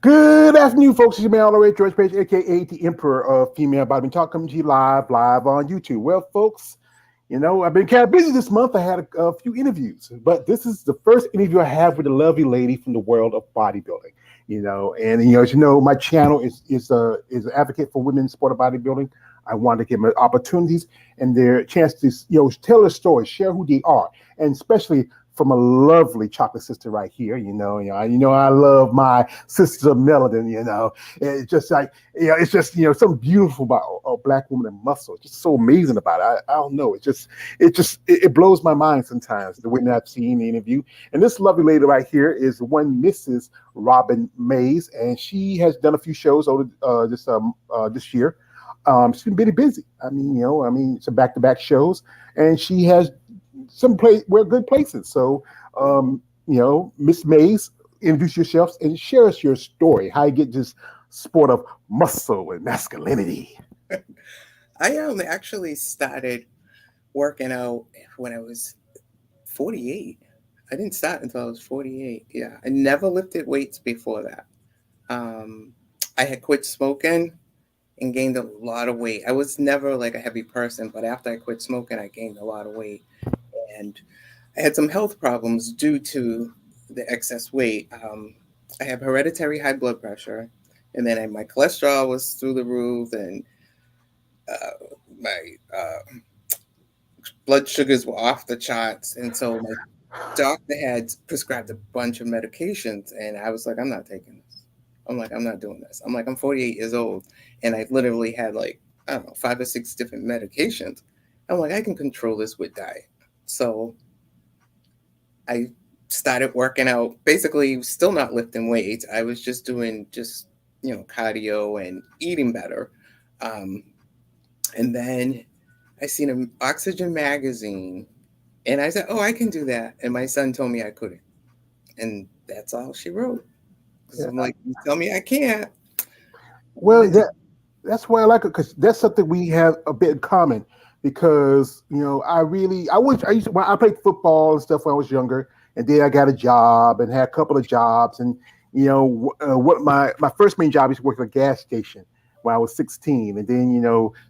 Good afternoon, folks. It's your man, all the way, George Page, aka the Emperor of Female Body Talk, coming to you live on YouTube. Well, folks, I've been kind of busy this month. I had a few interviews, but this is the first interview I have with a lovely lady from the world of bodybuilding. As you know, my channel is an advocate for women's sport of bodybuilding. I want to give them opportunities and their chance to tell their story, share who they are, and especially from a lovely chocolate sister right here. I love my sisters of melanin. It's just like it's just something beautiful about a black woman and muscle. It's just so amazing about it. I don't know. It blows my mind sometimes the women I've seen in the interview. And this lovely lady right here is one Mrs. Robyn Mays, and she has done a few shows over this year. She's been really busy. Some back-to-back shows, and she has some good places. So, Miss Mays, introduce yourselves and share us your story. How you get this sport of muscle and masculinity. I actually started working out when I was 48. I didn't start until I was 48. Yeah, I never lifted weights before that. I had quit smoking and gained a lot of weight. I was never like a heavy person, but after I quit smoking, I gained a lot of weight. And I had some health problems due to the excess weight. I have hereditary high blood pressure, and then my cholesterol was through the roof, and my blood sugars were off the charts. And so my doctor had prescribed a bunch of medications, and I was like, I'm not taking this. I'm not doing this. I'm 48 years old, and I literally had 5 or 6 different medications. I'm like, I can control this with diet. So I started working out, basically still not lifting weights. I was just doing cardio and eating better. And then I seen an Oxygen magazine, and I said, oh, I can do that. And my son told me I couldn't. And that's all she wrote. So I'm like, you tell me I can't. Well, that's why I like it, because that's something we have a bit in common. Because I played football and stuff when I was younger, and then I got a job and had a couple of jobs, and what my first main job used to work at a gas station when I was 16, and then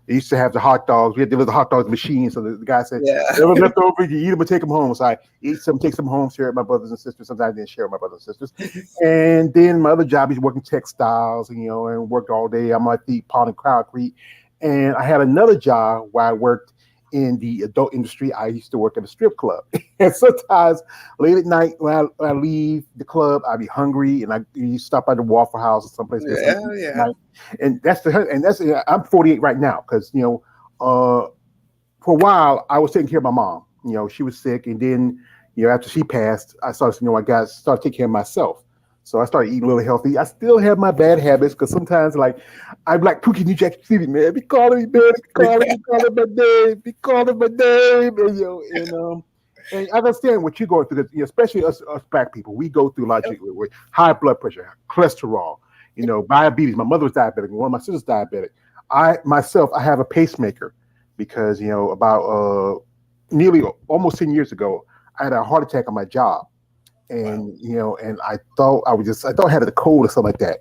they used to have the hot dogs. We had the hot dogs machine, so the guy said, "Never left over, you eat them and take them home." So I eat some, take some home, share with my brothers and sisters. Sometimes I didn't share with my brothers and sisters. And then my other job is working textiles, and worked all day. I'm at the pond and concrete. And I had another job where I worked in the adult industry. I used to work at a strip club. And sometimes late at night when I leave the club, I'd be hungry, and you stop by the Waffle House or someplace. And I'm 48 right now because for a while I was taking care of my mom. She was sick, and then after she passed, I started started taking care of myself. So I started eating a little healthy. I still have my bad habits because sometimes, I'm like Pookie New Jack City, man. Be calling me, man. Be calling my name. Be calling my name. And I understand what you're going through. Especially us black people, we go through with high blood pressure, cholesterol, diabetes. My mother was diabetic. One of my sisters diabetic. I have a pacemaker because about nearly almost 10 years ago, I had a heart attack on my job. And and I thought I had a cold or something like that.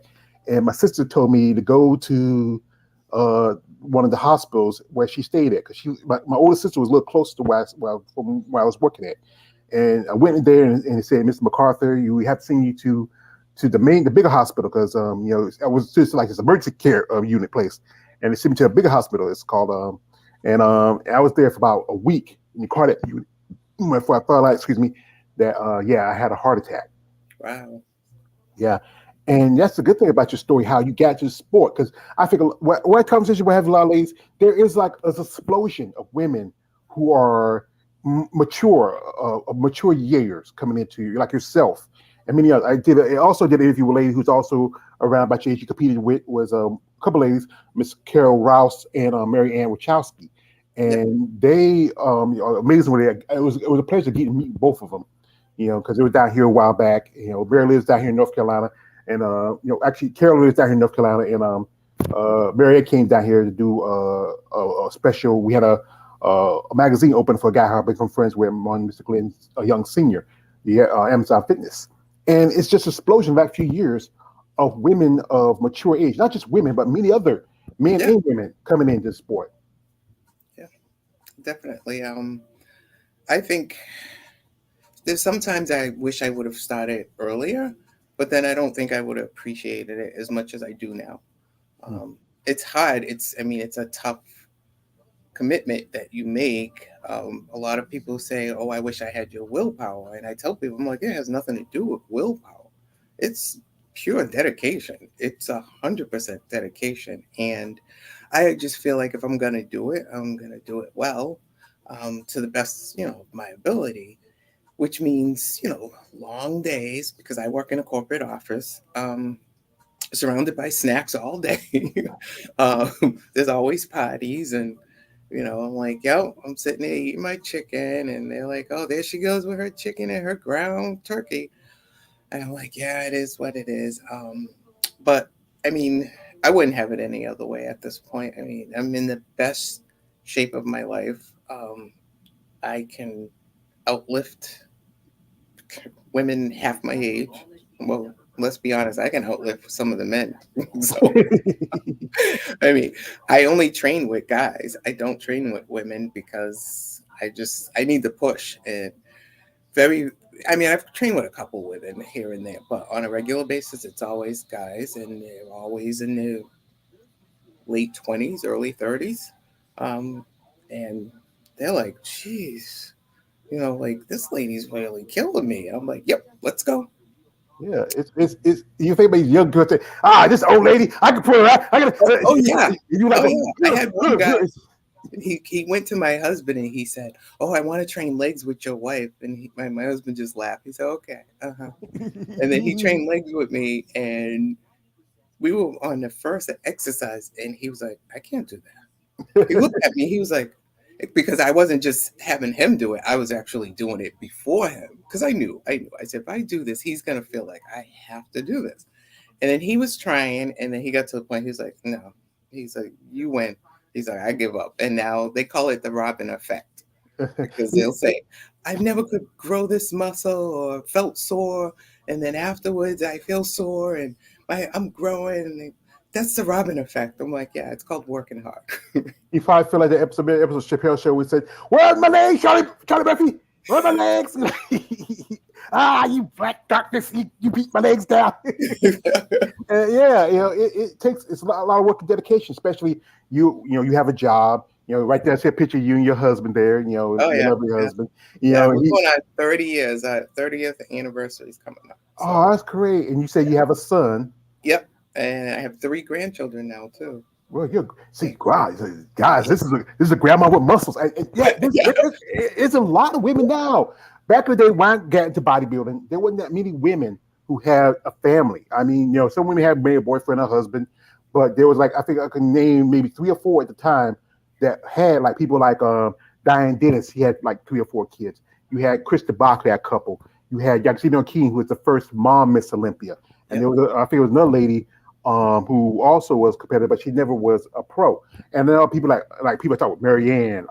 And my sister told me to go to one of the hospitals where she stayed at, because my older sister was a little closer to from where I was working at. And I went in there and it said, Mr. MacArthur, we have to send you to the bigger hospital, because I was just like this emergency care unit place, and they sent me to a bigger hospital. It's called and I was there for about a week in the cardiac unit before I found out, that I had a heart attack. Wow. Yeah. And that's the good thing about your story, how you got to the sport. Because I think what conversation we have with a lot of ladies, there is an explosion of women who are mature years coming into you, like yourself. And many others. I also did an interview with a lady who's also around about your age. You competed with was a couple of ladies, Miss Carol Rouse and Mary Ann Wachowski. And they amazingly, it was a pleasure getting to meet both of them. Because they were down here a while back. Mary lives down here in North Carolina, and actually Carol lives down here in North Carolina, and Mary Ann came down here to do a special. We had a magazine open for a guy I've become friends with, on Mr. Glenn, a young senior, Amazon Fitness, and it's just an explosion in the last few years of women of mature age, not just women, but many other men Yeah, and women coming into the sport. yeah, definitely. I think there's sometimes I wish I would have started earlier, but then I don't think I would have appreciated it as much as I do now. Mm. It's hard. I mean, it's a tough commitment that you make. A lot of people say, "Oh, I wish I had your willpower," and I tell people, I'm like, it has nothing to do with willpower. It's pure dedication. It's 100% dedication, and I just feel like if I'm gonna do it, I'm gonna do it well, to the best, of my ability. Which means, long days because I work in a corporate office. Surrounded by snacks all day. There's always parties, and I'm like, yo, I'm sitting there eating my chicken, and they're like, oh, there she goes with her chicken and her ground turkey, and I'm like, yeah, it is what it is. But I mean, I wouldn't have it any other way at this point. I mean, I'm in the best shape of my life. I can outlift women half my age. Well, let's be honest, I can outlive some of the men. So, I mean, I only train with guys. I don't train with women because I need the push. And very, I mean, I've trained with a couple women here and there, but on a regular basis, it's always guys, and they're always in their late 20s, early 30s. Um, and they're like, geez, like this lady's really killing me. I'm like, yep, let's go. Yeah, it's you think about these young girls say, this old lady, I can put her out. I got Oh yeah. you like Oh yeah. I had one guy. good. He went to my husband and he said, "Oh, I want to train legs with your wife." And my husband just laughed. He said, "Okay, uh-huh." And then he trained legs with me, and we were on the first exercise, and he was like, "I can't do that." He looked at me. He was like, because I wasn't just having him do it. I was actually doing it before him because I knew. I said, if I do this, he's gonna feel like I have to do this. And then he was trying, and then he got to the point. He was like, "No." He's like, "You win." He's like, "I give up." And now they call it the Robyn effect because they'll say, "I never could grow this muscle or felt sore, and then afterwards I feel sore and I'm growing." And that's the Robyn effect. I'm like, "Yeah, it's called working hard." You probably feel like the episode of Chappelle Show we said, "Where's my legs, Charlie Murphy? Where's my legs?" You black darkness, you beat my legs down. Yeah, it takes it's a lot of work and dedication, especially you have a job. Right there, I see a picture of you and your husband there. Oh Your yeah, lovely yeah, husband. yeah. We're going on 30 years. 30th anniversary is coming up. So Oh, that's great. And you say you have a son. yep, and I have 3 grandchildren now too. Well, you see, wow, guys, this is a grandma with muscles. Yeah, Yeah. it's a lot of women now. Back in the day, when I got into bodybuilding, there wasn't that many women who had a family. I mean, some women had maybe a boyfriend or husband, but there was like I think I could name maybe 3 or 4 at the time that had like people like Diane Dennis. He had like 3 or 4 kids. You had Krista Barkley, a couple. You had Yaxino King, who was the first mom Miss Olympia, and Yep. there was I think it was another lady who also was competitive, but she never was a pro. And then people like people talk about Marianne.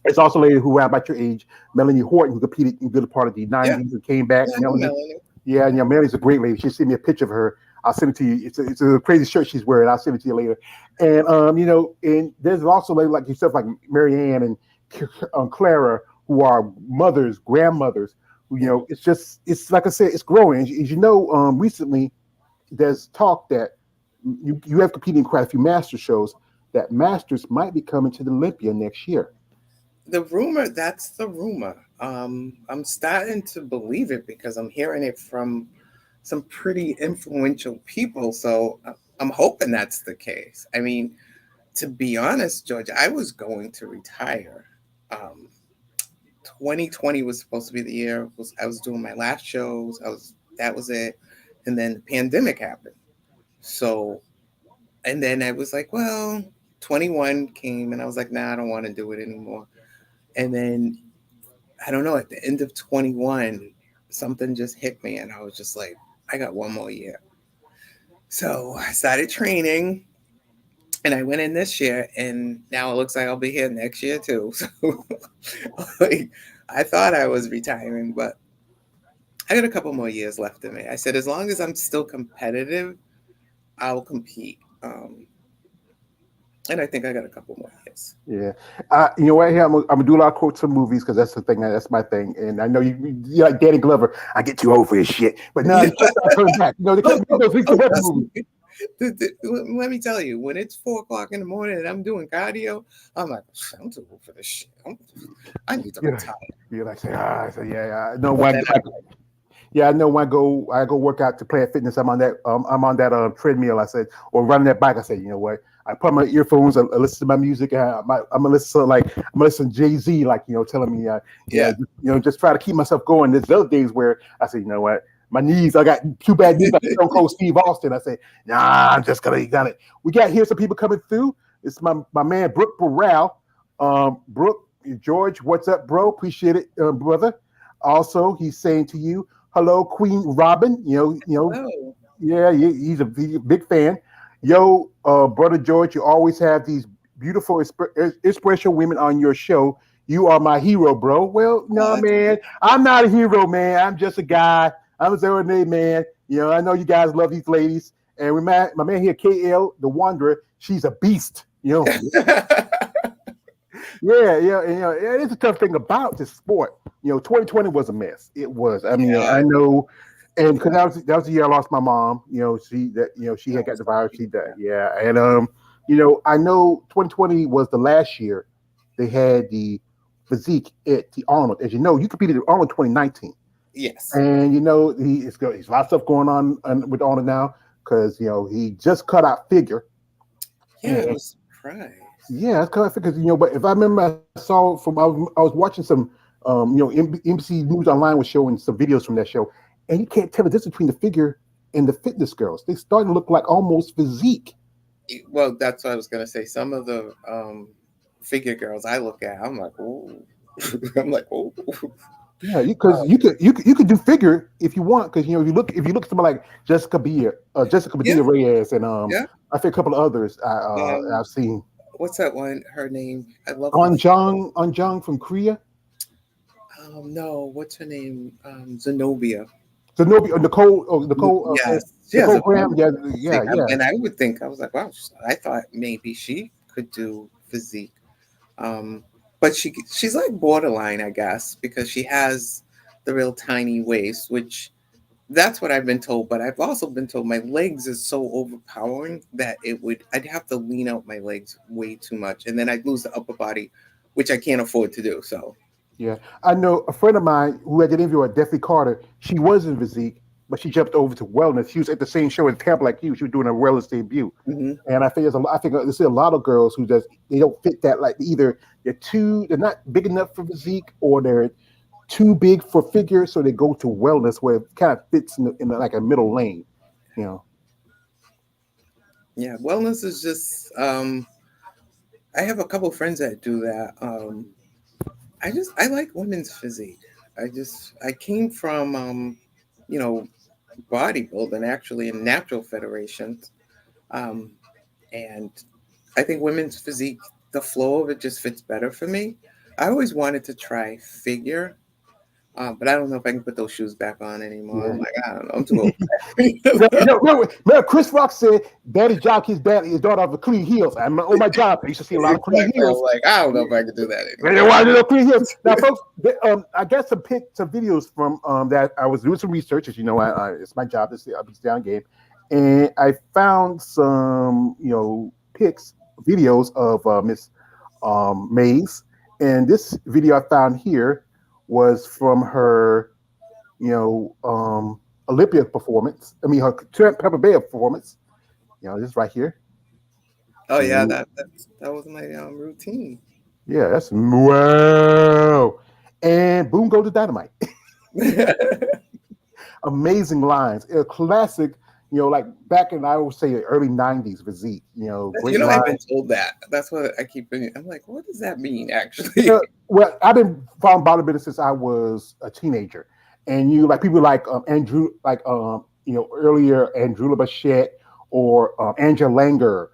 It's also a lady who around about your age, Melanie Horton, who competed in good part of the Yeah. '90s and came back. Yeah, I know Melanie. Yeah, and Melanie's a great lady. She sent me a picture of her. I'll send it to you. It's a crazy shirt she's wearing. I'll send it to you later. And and there's also ladies like yourself, like Marianne and Clara, who are mothers, grandmothers. Who Yeah. it's like I said, it's growing. As you know, recently there's talk that you have competed in quite a few master shows. That masters might be coming to the Olympia next year. That's the rumor. I'm starting to believe it because I'm hearing it from some pretty influential people. So I'm hoping that's the case. I mean, to be honest, George, I was going to retire. Um, 2020 was supposed to be the year. I was doing my last shows. That was it, and then the pandemic happened. So, and then I was like, well, 21 came, and I was like, nah, I don't want to do it anymore. And then I don't know, at the end of 21, something just hit me, and I was just like, I got one more year. So I started training, and I went in this year, and now it looks like I'll be here next year too. So like, I thought I was retiring, but I got a couple more years left in me. I said, as long as I'm still competitive, I'll compete. And I think I got a couple more years. Yeah, you know what? Here I'm gonna do a lot of quotes from movies because that's the thing. That's my thing. And I know you like Danny Glover. I get too old for his shit, but now Yeah. you can't start coming back. You know, they Oh, kept oh, those Victor oh, Weapon trust movies. me. Let me tell you, when it's 4 o'clock in the morning and I'm doing cardio, I'm like, I'm too old for this shit. I need to Yeah, retire. you're like, say, I say, yeah, I know But when. then Yeah, I know when I go work out to Planet Fitness. I'm on that treadmill. I said, or running that bike. I said, you know what? I put my earphones. I listen to my music. I'm gonna listen to I'm gonna listen to Jay Z, like telling me, yeah. just try to keep myself going. There's other days where I said, you know what? My knees, I got too bad knees like Stone Cold Steve Austin. I said, nah, I'm just gonna got it. We got here some people coming through. It's my man Brooke Burrell. Brooke George, what's up, bro? Appreciate it, brother. Also, he's saying to you, hello, Queen Robyn. Oh, Yeah, he's a big fan. Yo, brother George, you always have these beautiful, inspirational women on your show. You are my hero, bro. Well, oh, no, that's man, I'm not a hero, man. I'm just a guy. I'm a ordinary man. I know you guys love these ladies, and my man here, KL, the Wanderer, she's a beast. Yeah, and, it's a tough thing about this sport. 2020 was a mess. It was. I mean, yeah. I know, and because that was the year I lost my mom. She had I'm got the virus. sorry. She died. Yeah, and I know 2020 was the last year they had the physique at the Arnold. As you know, you competed at Arnold 2019, Yes. and he's a lot of stuff going on with Arnold now because he just cut out figure. Yeah, I was surprised. Yeah, that's kind of because but if I remember, I saw I was watching some, NBC News Online was showing some videos from that show, and you can't tell the difference between the figure and the fitness girls. They starting to look like almost physique. Well, that's what I was gonna say. Some of the figure girls I look at, I'm like, oh, I'm like, oh, Yeah, because you could do figure if you want, because if you look at somebody like Jessica yeah, Padilla Reyes, and yeah. I think a couple of others Um, I've seen. what's that one? Her name? I love her. Anjang from Korea. No, what's her name? Zenobia. Zenobia, Yes, she has Nicole a Graham. Yeah, physique. yeah, yeah. And I would think I was like, wow. I thought maybe she could do physique. Um, but she's like borderline, I guess, because she has the real tiny waist, which that's what I've been told. But I've also been told my legs is so overpowering that I'd have to lean out my legs way too much, and then I'd lose the upper body, which I can't afford to do. So Yeah, I know a friend of mine who I did an interview at Deathly Carter. She was in physique, but she jumped over to wellness. She was at the same show in Tampa like you. She was doing a wellness debut, hmm and I think there's a lot of girls who just they don't fit that. Like either they're not big enough for physique, or they're too big for figure, so they go to wellness where it kind of fits in like a middle lane. You know. yeah, wellness is just. I have a couple friends that do that. I like women's physique. I came from you know bodybuilding actually in natural federations, um, and I think women's physique, the flow of it just fits better for me. I always wanted to try figure, but I don't know if I can put those shoes back on anymore. I'm Yeah. like, I don't know, I'm too old. Remember Chris Rock said, "Daddy job his daddy his daughter of the clean heels." I'm on my job. I used to see a lot of clean Exactly. I'm heels. like, I don't know if I can do that Man, anymore. why little clean heels? Now, folks, I got some videos from that I was doing some research. As you know, it's my job to see I'll be down game, and I found some pics, videos of Miss Mays, and this video I found here was from her Olympia performance. I mean, her Pepper Bay performance. This right here. Oh yeah, And that was my routine. yeah, that's wow. And boom goes the dynamite. Amazing lines. A classic, like back in I would say early '90s physique. Great I've been lines. told that. That's what I keep thinking. I'm like, what does that mean, actually? Well, I've been following bodybuilding since I was a teenager, and you like people like Andrew, like earlier Andrew Bachette or Angela Langer,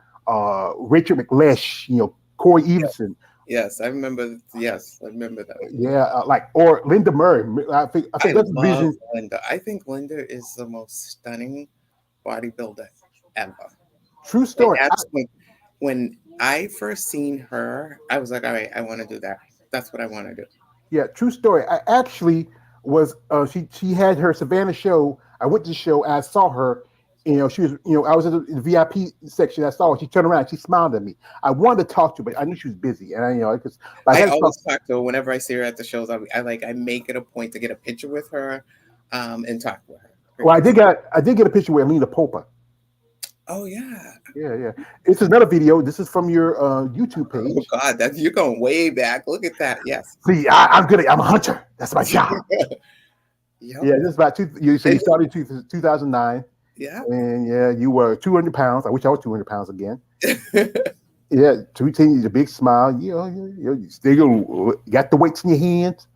Richard McLeish, Corey Evenson. Yes, I remember. Yes, I remember them. Yeah, like or Linda Murray. I I think that's the love vision. Linda. I think Linda is the most stunning bodybuilder ever. True And story. that's when I first seen her, I was like, all right, I want to do that. That's what I want to do. Yeah, true story. I actually was. She had her Savannah show. I went to the show. And I saw her. She was. I was in the VIP section. I saw her. She turned around. She smiled at me. I wanted to talk to her, but I knew she was busy, and because I I got to talk. always talk to her whenever I see her at the shows. I make it a point to get a picture with her, and talk with her Well, because I did get a picture with Alina Popa. oh yeah, Yeah, yeah. It's another video. This is from your YouTube oh page. God, that you're going way back. Look at that. Yes. See, I'm good. I'm a hunter. That's my job. Yep. Yeah, this is about two. So you started 2009, Yeah. and yeah, you were 200 pounds. I wish I was 200 pounds again. Yeah, 210 is a big smile. You still got the weights in your hands.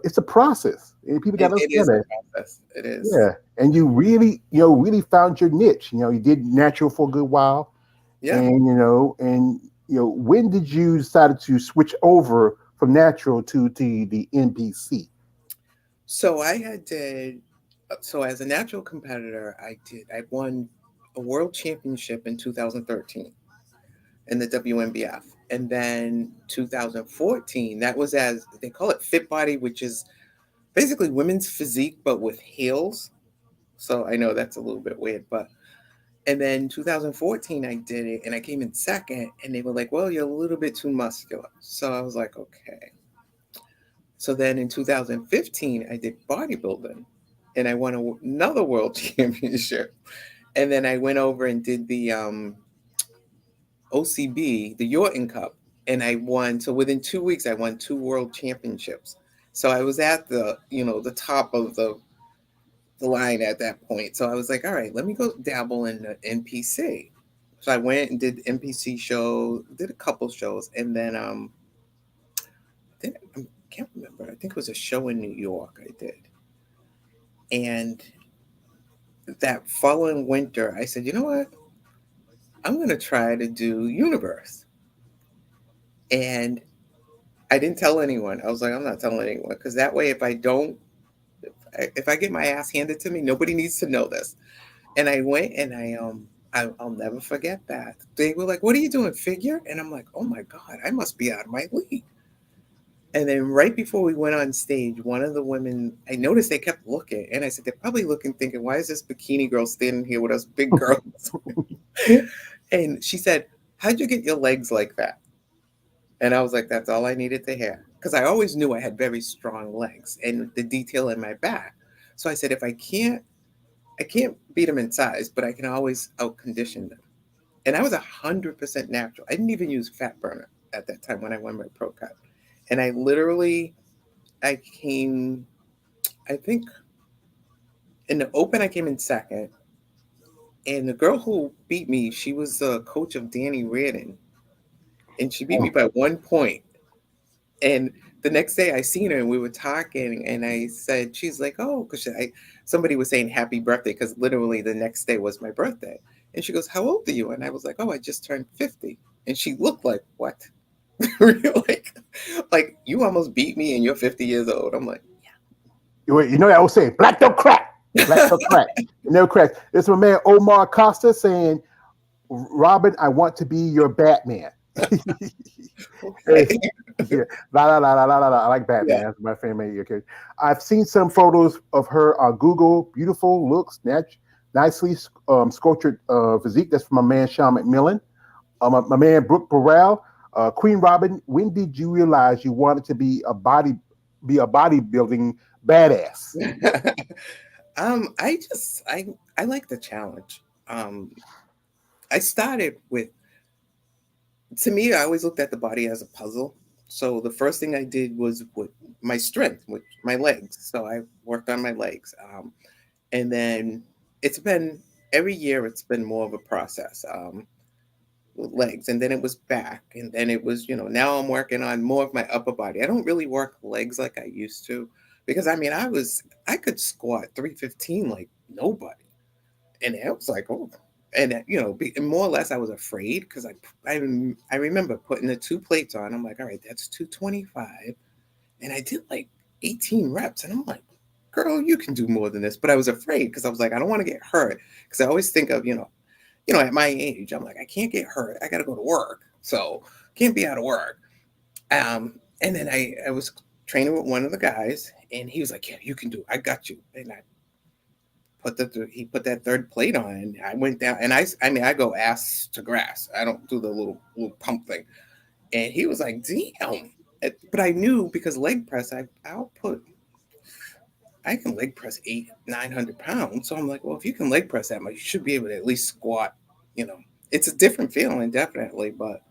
It's a process, and people got to It understand is a that. process. It is. Yeah, and you really, really found your niche. You did natural for a good while, Yeah. and when did you decided to switch over from natural to the NPC? So I had did so as a natural competitor, I won a world championship in 2013 in the WNBF. And then 2014, that was as they call it fit body, which is basically women's physique but with heels. So I know that's a little bit weird, but and then 2014 I did it and I came in second and they were like, "Well, you're a little bit too muscular." So I was like, "Okay." So then in 2015, I did bodybuilding and I won another world championship. And then I went over and did the OCB, the Yorton Cup, and I won. So within 2 weeks, I won two world championships. So I was at the top of the line at that point. So I was like, all right, let me go dabble in the NPC. So I went and did NPC show, did a couple shows, and then I can't remember. I think it was a show in New York I did. And that following winter, I said, you know what? I'm going to try to do Universe. And I didn't tell anyone. I was like, I'm not telling anyone because that way, if I get my ass handed to me, nobody needs to know this. And I went and I'll never forget that. They were like, "What are you doing, figure?" And I'm like, "Oh my God, I must be out of my league." And then right before we went on stage, one of the women, I noticed they kept looking. And I said, they're probably looking, thinking, why is this bikini girl standing here with us big girls? And she said, how'd you get your legs like that? And I was like, that's all I needed to hear. Because I always knew I had very strong legs and the detail in my back. So I said, if I can't beat them in size, but I can always out condition them. And I was 100% natural. I didn't even use fat burner at that time when I won my pro cut. And I came, I think in the open, I came in second. And the girl who beat me, she was the coach of Danny Reardon. And she beat me by 1 point. And the next day I seen her and we were talking and I said, she's like, oh, because somebody was saying happy birthday because literally the next day was my birthday. And she goes, how old are you? And I was like, oh, I just turned 50. And she looked like, what? like you almost beat me and you're 50 years old. I'm like, I always say, black don't crack. Black don't crack. It never cracks. It's my man Omar Costa saying, Robyn, I want to be your Batman. okay. Yeah, la. I like Batman. Yeah. That's my favorite. Okay, I've seen some photos of her on Google. Beautiful looks, nicely sculptured physique. That's from my man Sean McMillan. My man Brooke Burrell. Queen Robyn, when did you realize you wanted to be a bodybuilding badass? I like the challenge. I started with to me, I always looked at the body as a puzzle. So the first thing I did was with my strength, with my legs. So I worked on my legs, and then it's been every year. It's been more of a process with legs, and then it was back, and then it was now I'm working on more of my upper body. I don't really work legs like I used to because I mean I could squat 315 like nobody, and it was like oh. And and more or less, I was afraid because I remember putting the two plates on. I'm like, all right, that's 225, and I did like 18 reps, and I'm like, girl, you can do more than this. But I was afraid because I was like, I don't want to get hurt because I always think of at my age, I'm like, I can't get hurt. I got to go to work, so can't be out of work. And then I was training with one of the guys, and he was like, yeah, you can do it. I got you. And he put that third plate on, and I went down, and I mean, I go ass to grass. I don't do the little pump thing. And he was like, damn. But I knew because leg press, I can leg press 900 pounds. So I'm like, well, if you can leg press that much, you should be able to at least squat. It's a different feeling, definitely. But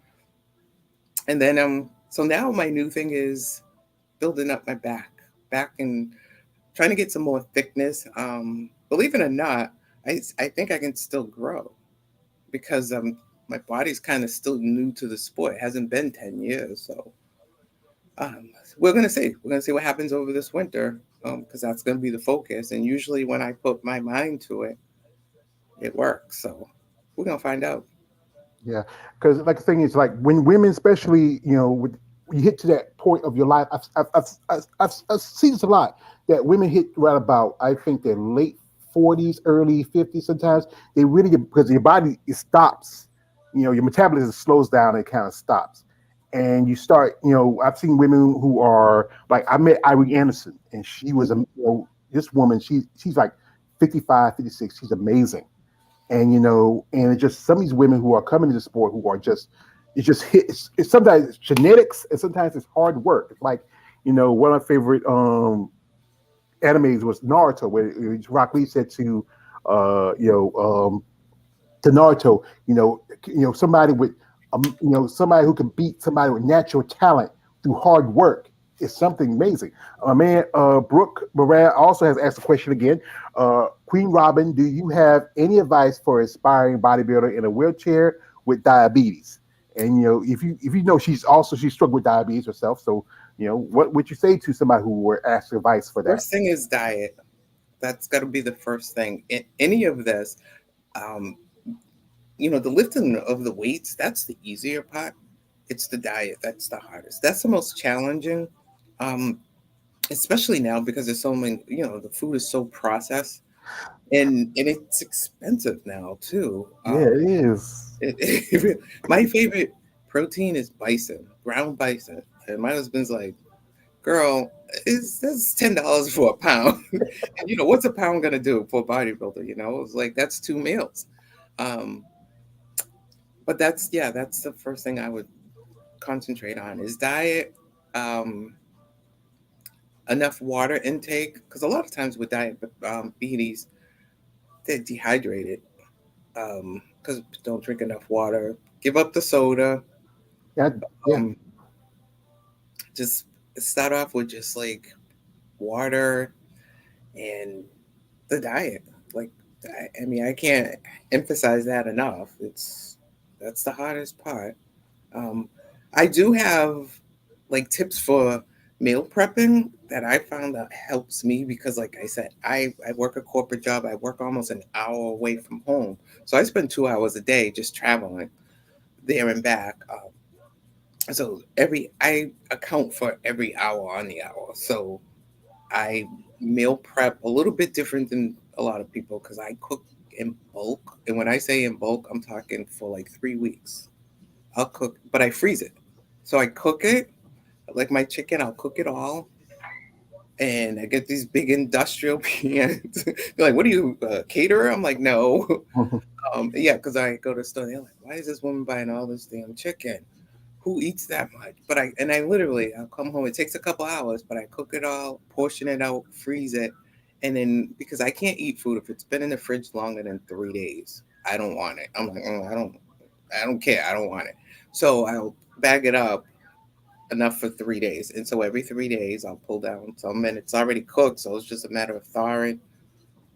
and then so now my new thing is building up my back and trying to get some more thickness. Believe it or not, I think I can still grow because my body's kind of still new to the sport. It hasn't been 10 years, so we're gonna see. We're gonna see what happens over this winter because that's gonna be the focus. And usually, when I put my mind to it, it works. So we're gonna find out. Yeah, because like the thing is, like when women, especially, when you hit to that point of your life, I've seen this a lot. That women hit right about, I think, their late 40s, early 50s. Sometimes they really get, because your body, it stops. Your metabolism slows down and kind of stops, and you start. I've seen women who are like, I met Irene Anderson, and she was a this woman. She's like 55, 56. She's amazing. And it's just some of these women who are coming to the sport who are just, it's just hit. It's sometimes it's genetics, and sometimes it's hard work. It's like, one of my favorite animes was Naruto, where Rock Lee said to, to Naruto, somebody with, somebody who can beat somebody with natural talent through hard work is something amazing. Man, Brooke Moran also has asked a question again. Queen Robyn, do you have any advice for aspiring bodybuilder in a wheelchair with diabetes? And if you know she's struggled with diabetes herself, so what would you say to somebody who were asked advice for that? First thing is diet. That's got to be the first thing. In any of this, um, the lifting of the weights, that's the easier part. It's the diet that's the hardest. That's the most challenging, um, especially now because there's so many. The food is so processed, and it's expensive now too. Yeah, it is. My favorite protein is bison, ground bison, and my husband's like, "Girl, that's $10 for a pound." And what's a pound gonna do for a bodybuilder? It's like that's 2 meals. Um, but that's the first thing I would concentrate on is diet, um, enough water intake, because a lot of times with diabetes, they're dehydrated because don't drink enough water. Give up the soda. Yeah, yeah. Um, just start off with just like water and the diet. Like, I mean, I can't emphasize that enough. That's the hardest part. Um, I do have like tips for meal prepping that I found that helps me because, like I said, I work a corporate job. I work almost an hour away from home, so I spend 2 hours a day just traveling there and back. So I account for every hour on the hour. So I meal prep a little bit different than a lot of people because I cook in bulk, and when I say in bulk, I'm talking for like 3 weeks. I'll cook, but I freeze it. So I cook it like my chicken. I'll cook it all, and I get these big industrial pans. They're like, "What are you, caterer?" I'm like, "No." Yeah, because I go to the store. They're like, "Why is this woman buying all this damn chicken? Who eats that much?" But I literally, I'll come home. It takes a couple hours, but I cook it all, portion it out, freeze it, and then because I can't eat food if it's been in the fridge longer than 3 days, I don't want it. I'm like, I don't care. I don't want it. So I'll bag it up enough for 3 days. And so every 3 days I'll pull down some and it's already cooked. So it's just a matter of thawing,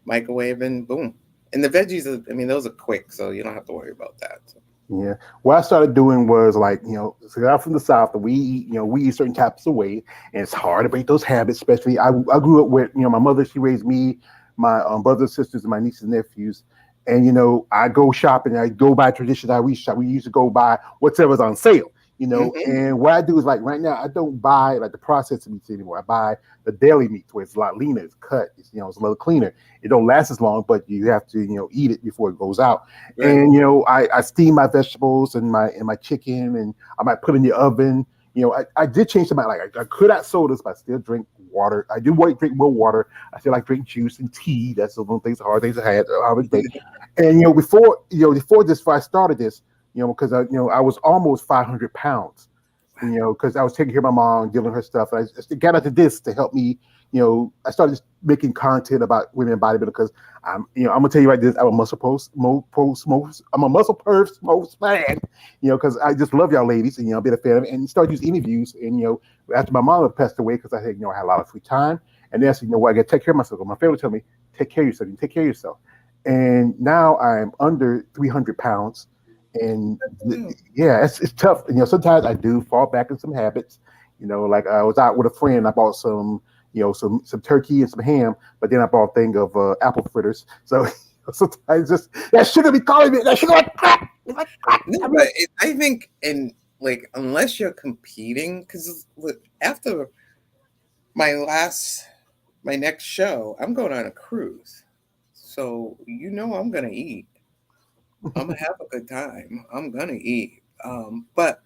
microwaving, boom. And the veggies, I mean, those are quick. So you don't have to worry about that. So. Yeah. What I started doing was like, so I'm from the South, and we eat certain types of way, and it's hard to break those habits. Especially, I grew up with, my mother. She raised me, my brothers, sisters, and my nieces and nephews, And I go shopping. I go by tradition. We used to go buy whatever's on sale. Hmm. And what I do is like right now, I don't buy like the processed meats anymore. I buy the deli meats where it's a lot leaner, it's cut, it's a little cleaner. It don't last as long, but you have to eat it before it goes out. Right. And I steam my vegetables and my chicken, and I might put in the oven. I did change some. Like I could out sodas, but I still drink water. I do want to drink more water. I still like drink juice and tea. That's the one things, the hard things I had. And before I started this, because I was almost 500 pounds, because I was taking care of my mom, dealing with her stuff. And I got into this to help me. I started just making content about women and bodybuilding because I'm gonna tell you right this. I'm a muscle I'm a muscle purse most fan. Because I just love y'all ladies, and I've been a fan of it. And started using interviews, and after my mom had passed away, because I had I had a lot of free time, and then I said, what, I got to take care of myself. My family tell me, take care of yourself. You take care of yourself. And now I'm under 300 pounds. And yeah, it's tough. Sometimes I do fall back in some habits. Like I was out with a friend. I bought some, some turkey and some ham, but then I bought a thing of apple fritters. So sometimes just that sugar be calling me. That sugar like crap. Like crap. No, but I think, and like, unless you're competing, because after my next show, I'm going on a cruise. So I'm gonna eat. I'm gonna have a good time. I'm gonna eat. But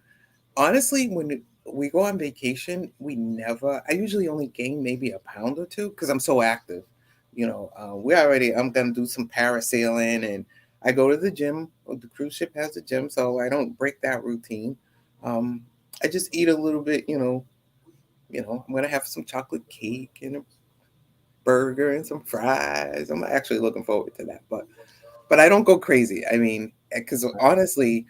honestly, when we go on vacation, I usually only gain maybe a pound or two because I'm so active. I'm gonna do some parasailing, and I go to the gym. The cruise ship has a gym, so I don't break that routine. I just eat a little bit. I'm gonna have some chocolate cake and a burger and some fries. I'm actually looking forward to that, but I don't go crazy. I mean, because honestly,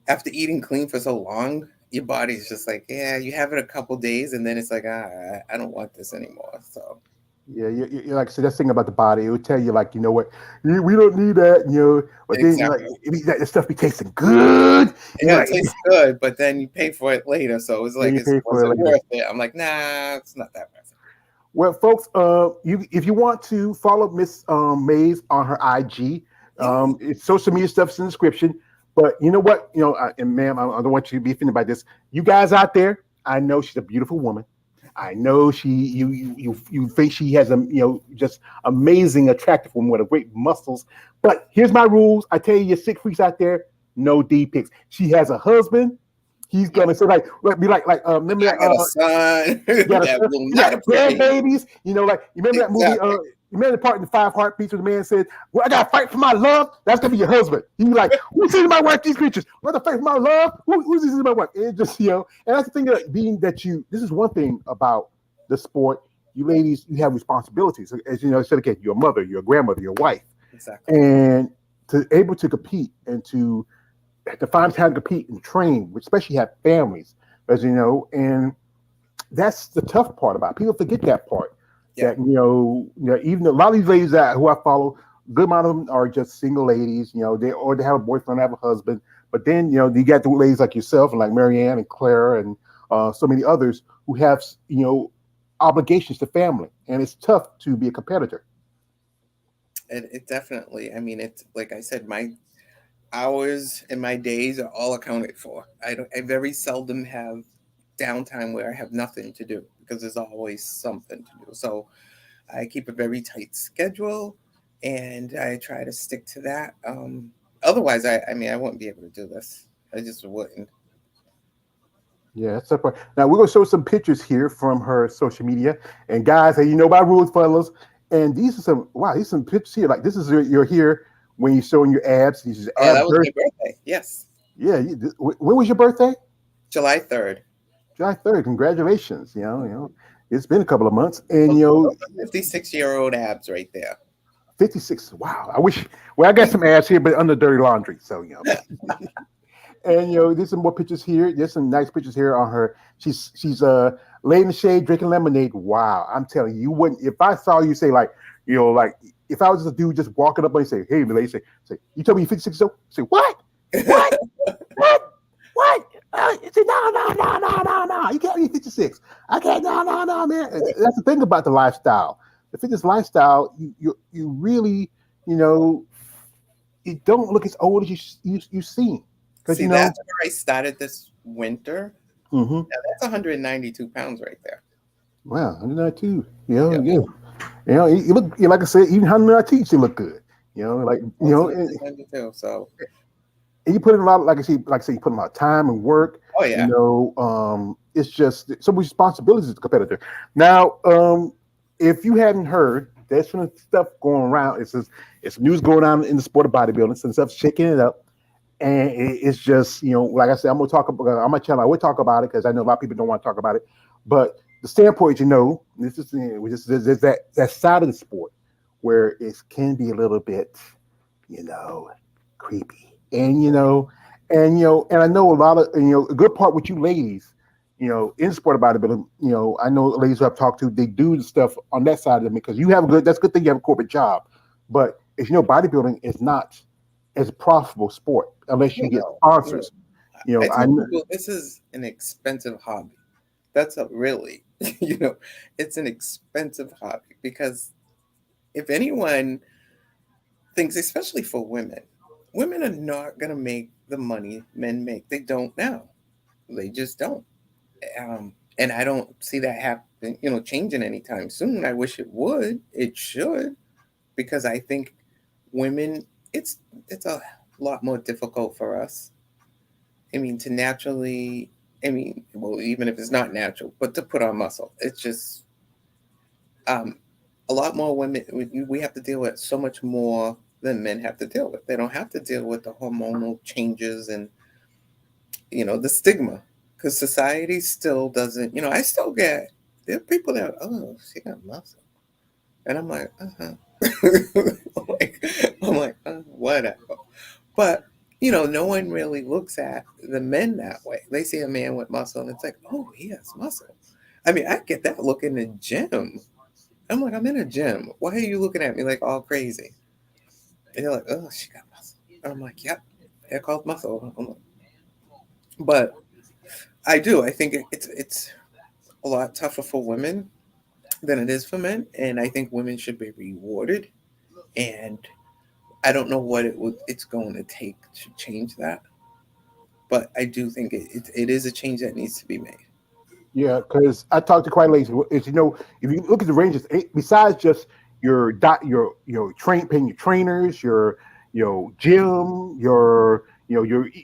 after eating clean for so long, your body's just like, yeah, you have it a couple days, and then it's like, I don't want this anymore. So Yeah, like I said, that's the thing about the body. It would tell you, like, what, we don't need that, But then, exactly, that stuff be tasting good. yeah, it Like, tastes good, but then you pay for it later. So it's yeah, like, you pay was for it it later. worth it? I'm like, nah, it's not that worth it. Well, folks, if you want to follow Miss Mays on her IG, Yeah, it's social media stuff's in the description. But you know what, and ma'am, I don't want you to be offended by this. You guys out there, I know she's a beautiful woman. I know you think she has just amazing, attractive woman with great muscles. But here's my rules. I tell you sick freaks out there, no D pics. She has a husband. He's yeah. gonna say be like remember I that got a son that will you not got appreciate it. grandbabies. Like you remember that movie. Exactly. You remember the part in the Five Heartbeats where the man said, "Well, I gotta fight for my love." That's gonna be your husband. You be like, "Who's seeing my wife these pictures? What the fight for my love? Who's seeing my wife?" And it just and that's the thing that being that this is one thing about the sport. You ladies, you have responsibilities. As you know, said again, you're a mother, you're a grandmother, you're a wife, Exactly. and to able to compete and to find time to compete and train, especially have families, as you know, and that's the tough part about it. People forget that part. Yeah. That even a lot of these ladies who I follow, good amount of them are just single ladies. They have a boyfriend, have a husband, but then you got the ladies like yourself and like Marianne and Claire and so many others who have obligations to family, and it's tough to be a competitor. It definitely. I mean, it's like I said, my hours and my days are all accounted for. I very seldom have downtime where I have nothing to do because there's always something to do. So I keep a very tight schedule and I try to stick to that. Otherwise, I mean, I wouldn't be able to do this. I just wouldn't. Yeah, that's the part. Now we're gonna show some pictures here from her social media. And guys, hey, you know my rules, fellas. And these are some pictures here. Like this is you're here when you're showing your abs. These are Oh, ab that was my birth. birthday. Yes, Yeah, when was your birthday? July 3rd. July 3rd. Congratulations. It's been a couple of months, and Those are 56-year-old abs right there. 56. Wow. I wish. Well, I got some abs here, but under dirty laundry. So and there's some more pictures here. There's some nice pictures here on her. She's laying in the shade drinking lemonade. Wow, I'm telling you, you wouldn't if I saw you say like like if I was just a dude just walking up and say, "Hey, lady," say, "You told me you're 56 years old." Say, "What? What? What? What?" Say, "No, no, no, no, no, no. You can't be 56. I can't. No, no, no, man." That's the thing about the lifestyle. The fitness lifestyle. You really you know it don't look as old as you seem. Because See, that's where I started this winter. mm-hmm. Now, that's 192 pounds right there. Wow, 192. Yep. Yeah. You look, like I said, even 192, you look good. Like What's 192? So, and you put in a lot, like I say, you put in a lot of time and work. oh yeah. It's just some responsibilities as a competitor. Now, if you hadn't heard, there's some stuff going around. It's news going on in the sport of bodybuilding. Some stuff's shaking it up, and it's just like I said, I'm gonna talk about on my channel. I would talk about it because I know a lot of people don't want to talk about it, but the standpoint, this is there's that side of the sport where it can be a little bit, creepy, and I know a lot of a good part with you ladies, in sport of bodybuilding, I know ladies who I've talked to, they do the stuff on that side of them because you have that's a good thing you have a corporate job, but as bodybuilding is not as a profitable sport unless you get sponsors. I I tell people this is an expensive hobby. That's a really, it's an expensive hobby because if anyone thinks, especially for women are not going to make the money men make. They don't now. They just don't. And I don't see that happen, changing anytime soon. I wish it would. It should, because I think women, it's a lot more difficult for us. I mean, to naturally, well, even if it's not natural, but to put on muscle, it's just a lot more women. We have to deal with so much more than men have to deal with. They don't have to deal with the hormonal changes and the stigma, because society still doesn't. I still get there are people that she got muscle, and I'm like I'm like whatever, but no one really looks at the men that way. They see a man with muscle, and it's like, oh, he has muscle. I mean, I get that look in the gym. I'm like, I'm in a gym. Why are you looking at me like all crazy? And they're like, oh, she got muscle. And I'm like, yep, they're called muscle. But I do. I think it's a lot tougher for women than it is for men, and I think women should be rewarded. And I don't know what it's going to take to change that, but I do think it is a change that needs to be made. Yeah, because I talked to quite ladies. If you look at the ranges, besides just paying your trainers, your gym, your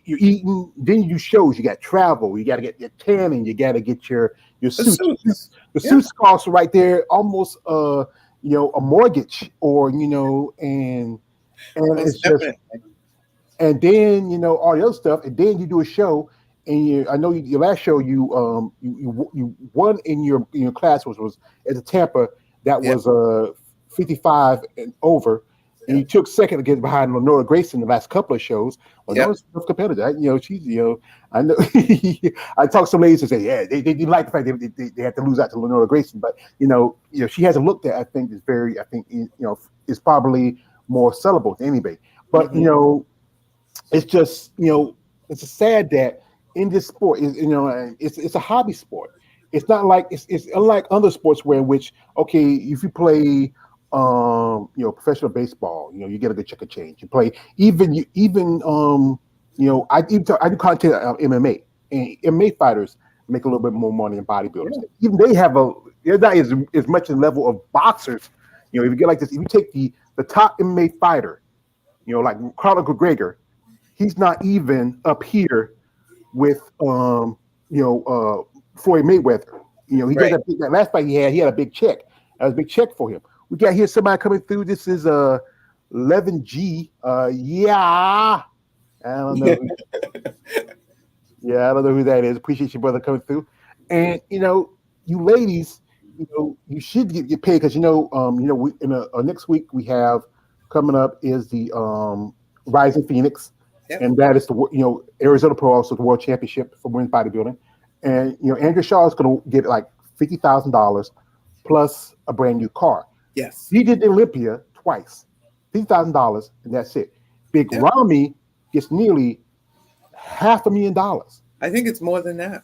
eating, then you do shows. You got travel. You got to get your tanning. You got to get your suits. The suits cost right there almost a mortgage, or and it's just. And then all the other stuff, and then you do a show, and I know your last show you won in your class, which was at the Tampa, that was 55 and over, and you took second against behind Lenora Grayson the last couple of shows. Lenora's a tough competitor. She's I know. I talked to some ladies and say, yeah, they like the fact they had to lose out to Lenora Grayson, but she has a look that I think is very, is probably more sellable than anybody. But it's just it's sad that in this sport it's a hobby sport. It's not like it's unlike other sports where in which if you play professional baseball, you get a good chunk of change. You play I do content on MMA, and MMA fighters make a little bit more money than bodybuilders. Yeah. Even they're not as much a level of boxers. If you get like this, if you take the top MMA fighter, like Conor McGregor, he's not even up here with Floyd Mayweather. He got that last fight he had a big check. That was a big check for him. We got here somebody coming through. This is 11G. Yeah. I don't know. I don't know who that is. Appreciate your brother coming through. And you ladies, you should get paid because we next week we have coming up is the Rising Phoenix. Yep. And that is the Arizona Pro, also the World Championship for women's bodybuilding, and Andrew Shaw is going to get like $50,000 plus a brand new car. Yes, he did the Olympia twice, $50,000, and that's it. Big Ramy gets nearly $500,000. I think it's more than that.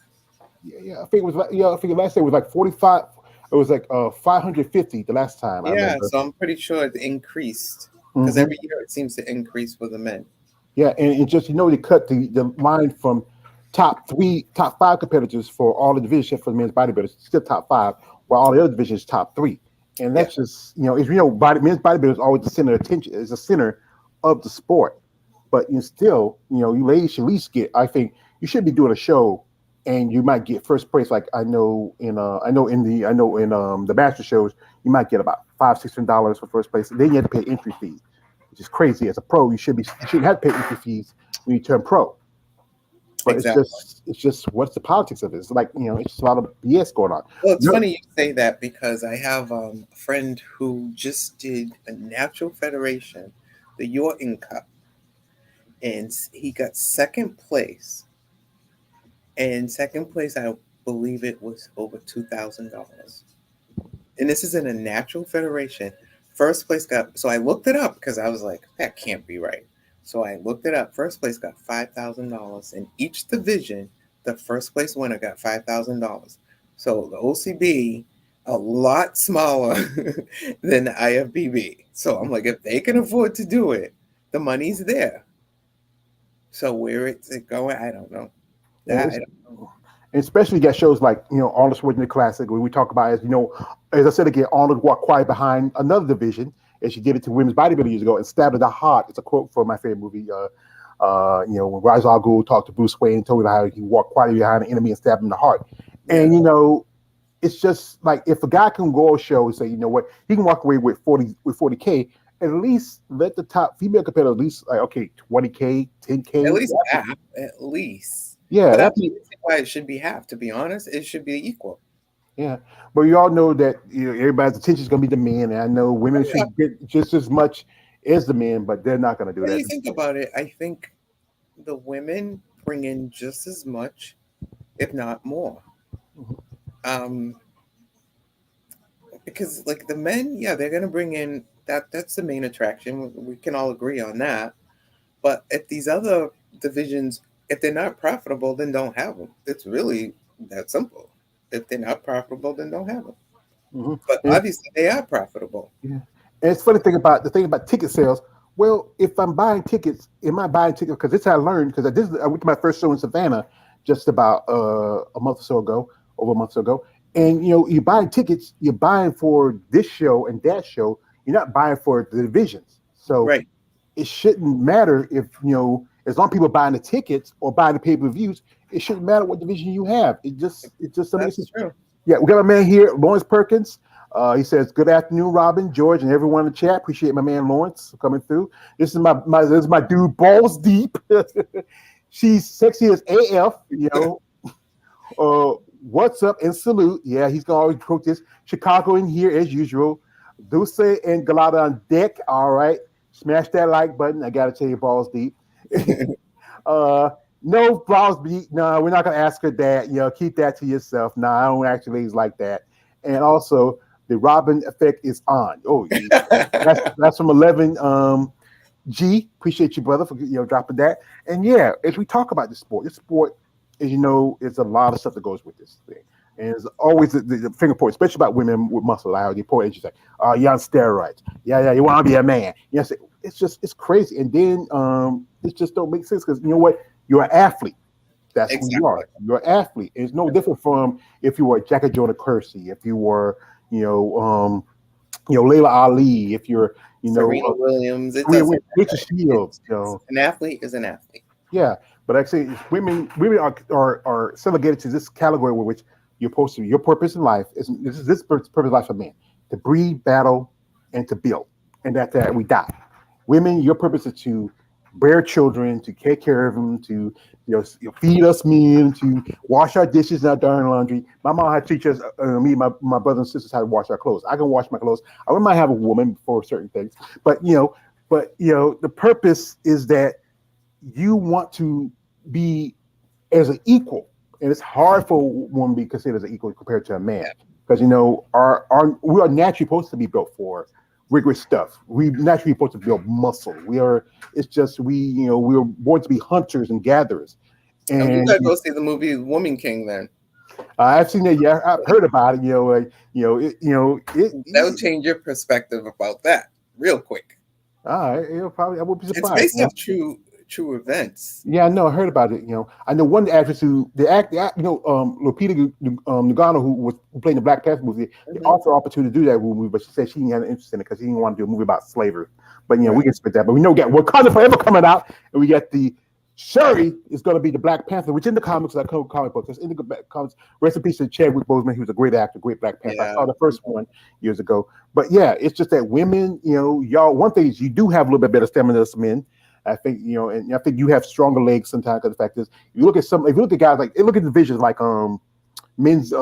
Yeah, I think it was like I think last year it was like 45. It was like 550 the last time. Yeah, so I'm pretty sure it increased. because Hmm. every year it seems to increase for the men. Yeah, and just they cut the line from top five competitors for all the divisions for the men's bodybuilders, still top five, while all the other divisions top three. And Yeah, that's just it's men's bodybuilders is always the center of attention, is the center of the sport. But you still, you ladies should at least get. I think you should be doing a show, and you might get first place. Like I know in the master shows, you might get about $500-$600 for first place. Then you have to pay entry fees, which is crazy. As a pro, you shouldn't have to pay entry fees when you turn pro. But exactly. it's just what's the politics of it? It's like it's just a lot of BS going on. Well, it's No, funny you say that because I have a friend who just did a natural federation, the Yorton Cup, and he got second place. And second place, I believe it was over $2,000. And this is in a natural federation. First place got, so I looked it up because I was like, that can't be right. So I looked it up. First place got $5,000 in each division. The first place winner got $5,000. So the OCB, a lot smaller than the IFBB. So I'm like, if they can afford to do it, the money's there. So where it's it going, I don't know. and That I it's don't know. and especially got shows like Arnold Schwarzenegger Classic, where we talk about as I said again, Arnold walked quiet behind another division, and she did it to women's bodybuilding years ago and stabbed her the heart. It's a quote from my favorite movie. When Ra's al Ghul talked to Bruce Wayne and told him how he walked quietly behind an enemy and stabbed him in the heart. Yeah. And it's just like if a guy can go a show and say, you know what, he can walk away with 40K. At least let the top female competitor at least like okay 20K, 10K. At least half, at least. Yeah, But I that's don't see why it should be half. To be honest, it should be equal. yeah. But you all know that everybody's attention is going to be the men, and I know women Yeah. should get just as much as the men, but they're not going to do When that. you think about it, I think the women bring in just as much, if not more. Mhm. Um, because like the men, yeah, they're gonna bring in that. That's the main attraction. We can all agree on that. But if these other divisions, if they're not profitable, then don't have them. It's really that simple. If they're not profitable, then don't have them. Mhm. But And obviously, they are profitable. yeah. And it's funny thing about the thing about ticket sales. Well, if I'm buying tickets, am I buying tickets? Because this I learned because I went to my first show in Savannah just about a month or so ago, over a month or so ago. And you're buying tickets, you're buying for this show and that show. You're not buying for the divisions. So Right. it shouldn't matter if as long as people are buying the tickets or buying the pay-per-views, it shouldn't matter what division you have. It just doesn't make That's sense. true. Yeah, we got a man here, Lawrence Perkins. He says, "Good afternoon, Robyn, George, and everyone in the chat. Appreciate my man Lawrence coming through. This is my dude, balls deep. She's sexy as AF. What's up and salute. Yeah, he's gonna always quote this. Chicago in here as usual. Dulce and Galata on deck. All right, smash that like button. I gotta tell you, balls deep. uh, no balls deep. No, we're not gonna ask her that. Keep that to yourself. No, I don't actually like that. And also, the Robyn effect is on. Oh, that's from 11. G, appreciate you, brother, for dropping that. And yeah, as we talk about this sport, as you know, it's a lot of stuff that goes with this thing. And it's always the finger point, especially about women with muscle. Like the point is just like, oh, you're on steroids. Yeah, you want to be a man. Yes, it's crazy. And then it just don't make sense because you know what? You're an athlete. That's who you Exactly. are. You're an athlete. It's no different from if you were Jackie Jonah Kersey, if you were, Layla Ali, if you're, Serena Williams. It Serena doesn't Richard matter. Shields, An athlete is an athlete. yeah, but actually, women are relegated to this category where which you're supposed to. Your purpose in life is this purpose in life for men to breed, battle, and to build, and that we die. Women, your purpose is to bear children, to take care of them, to feed us men, to wash our dishes and our darn laundry. My mom had to teach us, me, my brothers and sisters, how to wash our clothes. I can wash my clothes. I might have a woman for certain things, but the purpose is that you want to be as an equal, and it's hard for a woman to be considered as an equal compared to a man Yeah. because our we are naturally supposed to be built for rigorous stuff. We naturally supposed to build muscle. We are. It's just we were born to be hunters and gatherers. And we And gotta go see the movie Woman King then. I've seen it. Yeah, I've heard about it. That'll change your perspective about that real quick. All right, probably I would be It's surprised. based off true events. Yeah, I know. I heard about it. I know one actress who Lupita Nyong'o, who played in the Black Panther movie. They Hmm. offered her opportunity to do that movie, but she said she didn't have an interest in it because she didn't want to do a movie about slavery. But we Right. can expect that. But we know we got Wakanda Forever coming out, and we got the Shuri is going to be the Black Panther, which in the comics, like comic books, that's in the comics. Rest in peace to Chadwick Boseman. He was a great actor, great Black Panther. I Yeah. saw the first one years ago. But yeah, it's just that women, y'all. One thing is you do have a little bit better stamina than some men. I think and I think you have stronger legs sometimes. Because the fact is, if you look at guys look at divisions like men's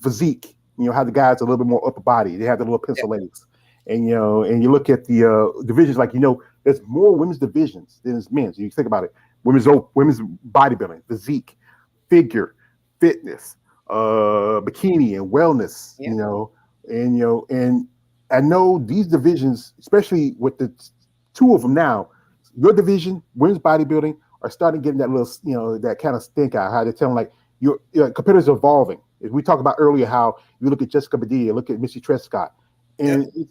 physique. How the guys are a little bit more upper body. They have the little Yeah. pencil legs, and and you look at the divisions like there's more women's divisions than there's men's. You think about it, women's bodybuilding, physique, figure, fitness, bikini, and wellness. Yeah. And I know these divisions, especially with the two of them now, your division, women's bodybuilding, are starting getting that little, that kind of stink out. How they're telling like your competitors are evolving. As we talked about earlier, how you look at Jessica Padilla, look at Missy Trescott, Yeah. and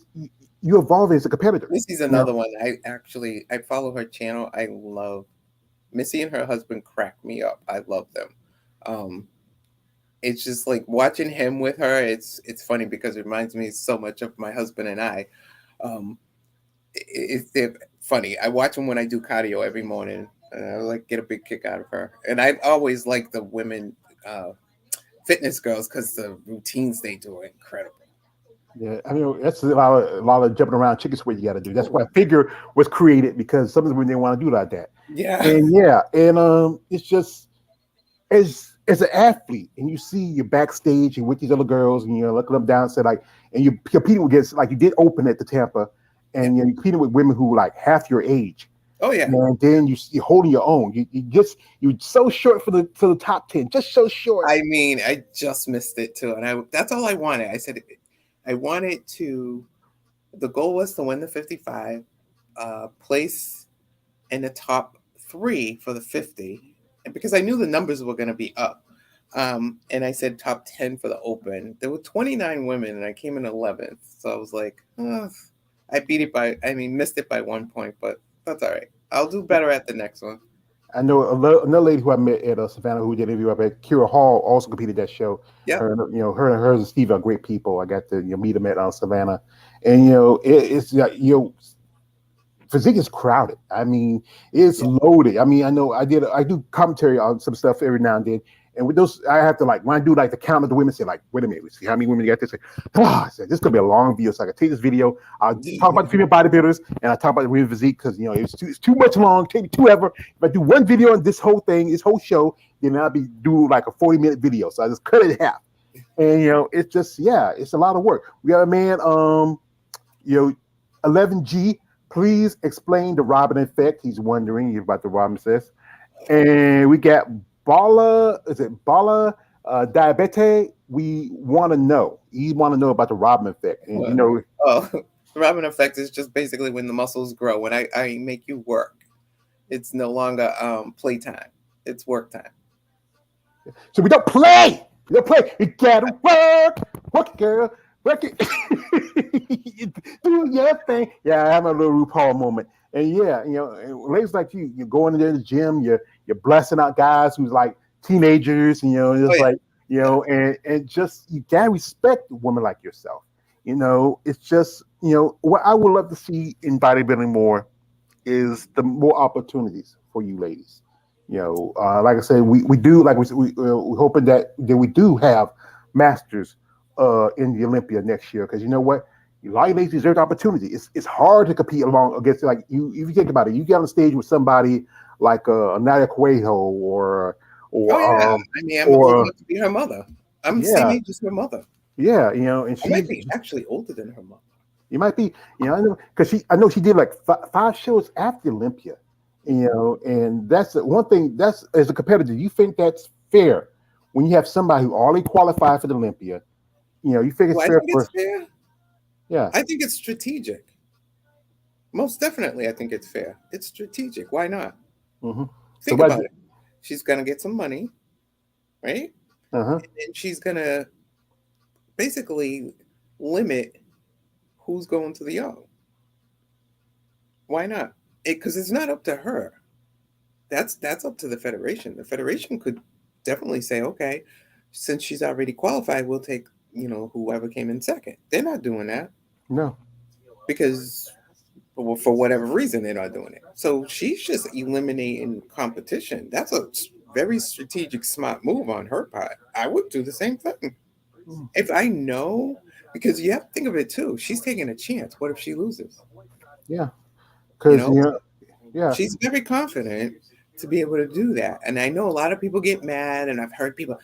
you evolving as a competitor. Missy's another one. I follow her channel. I love Missy and her husband crack me up. I love them. Um, it's just like watching him with her. It's funny because it reminds me so much of my husband and I. Um, they're funny. I watch them when I do cardio every morning. And I like get a big kick out of her. And I always like the women fitness girls because the routines they do are incredible. Yeah, I mean that's a lot of jumping around chicken sweat you got to do. That's why Oh, figure was created because some of the women didn't want to do like that. yeah. And yeah, and it's just as an athlete, and you see you backstage and with these other girls, and you're looking them down, and say like, and you competing against like you did open at the Tampa, Yeah. and you're competing with women who like half your age, Oh yeah. and then you're holding your own. You're so short for the top 10, just so short. I mean, I just missed it too, and that's all I wanted. I said I wanted to. The goal was to win the 55, place in the top 3 for the 50, and because I knew the numbers were going to be up. And I said top 10 for the open. There were 29 women, and I came in 11th. So I was like, I missed it by 1 point, but that's all right. I'll do better at the next one. I know another lady who I met at Savannah who did an interview up at Kira Hall also competed that show. Yep. Her and Steve are great people. I got to meet them at Savannah, and it's physique is crowded. I mean, it's Yep. loaded. I mean, I do commentary on some stuff every now and then. And with those, I have to like when I do like the count of the women, say like, wait a minute, let's see how many women you got this. I said this could be a long video, so I can take this video. I'll talk about the female bodybuilders and I talk about the women physique because it's too much long, take me two ever. If I do one video on this whole thing, this whole show, then I'll be do like a 40-minute video. So I just cut it in half. And it's just it's a lot of work. We got a man, 11G. Please explain the Robyn effect. He's wondering about the Robyn effect. And we got Bala, is it Bala Diabete? We want to know. You want to know about the Robyn effect. And Oh, the Robyn effect is just basically when the muscles grow. When I make you work, it's no longer playtime. It's work time. so we don't play. We don't play. You gotta work it, girl, work it. Do your thing. Yeah, I have a little RuPaul moment. And yeah, ladies like you're going into the gym, you're blessing out guys who's like teenagers, and it's like, and just you gotta respect a woman like yourself. It's just, what I would love to see in bodybuilding more is the more opportunities for you ladies. Like I said, we do like we're hoping that we do have masters in the Olympia next year because you know what, a lot of ladies deserve the opportunity. It's hard to compete along against like you. If you think about it, you get on stage with somebody like Nadia Cuejo Oh yeah, or I mean, I'm old or enough to be her mother. I'm the same yeah, age as her mother. yeah, and I might she's be actually older than her mother. you might be, I know because I know she did like five shows after Olympia, and that's the one thing. That's as a competitor, you think that's fair when you have somebody who already qualified for the Olympia. You think Do it's I fair think for it's fair? yeah. I think it's strategic. Most definitely, I think it's fair. It's strategic. Why not? Hmm. So Think what? about it. She's gonna get some money, right? Uh-huh. And she's gonna basically limit who's going to the young. Why not? Because it's not up to her. That's up to the federation. The federation could definitely say, okay, since she's already qualified, we'll take whoever came in second. They're not doing that No. because well, for whatever reason they're not doing it. So she's just eliminating competition. That's a very strategic, smart move on her part. I would do the same thing Mm. if I know, because you have to think of it too. She's taking a chance. What if she loses? Yeah. You Because know, yeah. she's very confident to be able to do that. And I know a lot of people get mad, and I've heard people,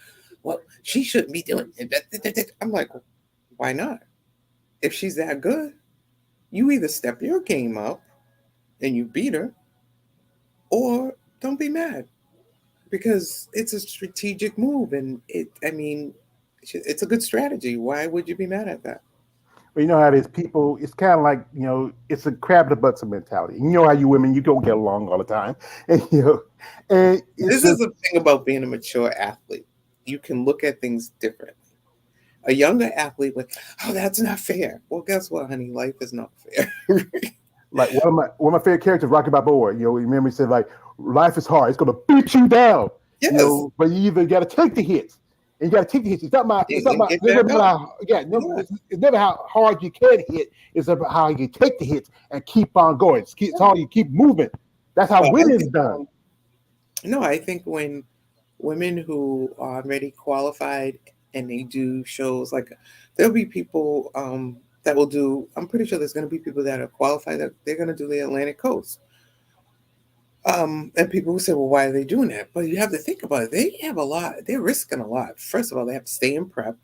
well, she shouldn't be doing it. I'm like, why not? If she's that good, you either step your game up and you beat her, or don't be mad because it's a strategic move, and I mean, it's a good strategy. Why would you be mad at that? But you know how it is. People, it's kind of like it's a crab in the butts mentality. You know how you women, you don't get along all the time, and and it's This is just the thing about being a mature athlete. You can look at things differently. A younger athlete would, oh, that's not fair. Well, guess what, honey? Life is not fair. like one of my favorite characters, Rocky Balboa. Remember he said like, life is hard. It's gonna beat you down. Yes. But you either got to take the hits, and you got to take the hits. It's not my. It's not And my. get It's back never up. how. Yeah, no, Yeah. it's never how hard you can hit. It's about how you take the hits and keep on going. It's how you keep moving. That's how Well, I winning's think, done. no, I think when women who are already qualified and they do shows, like there'll be people that will do, I'm pretty sure there's going to be people that are qualified that they're going to do the Atlantic Coast. And people will say, well, why are they doing that? But you have to think about it. They have a lot, they're risking a lot. First of all, they have to stay in prep.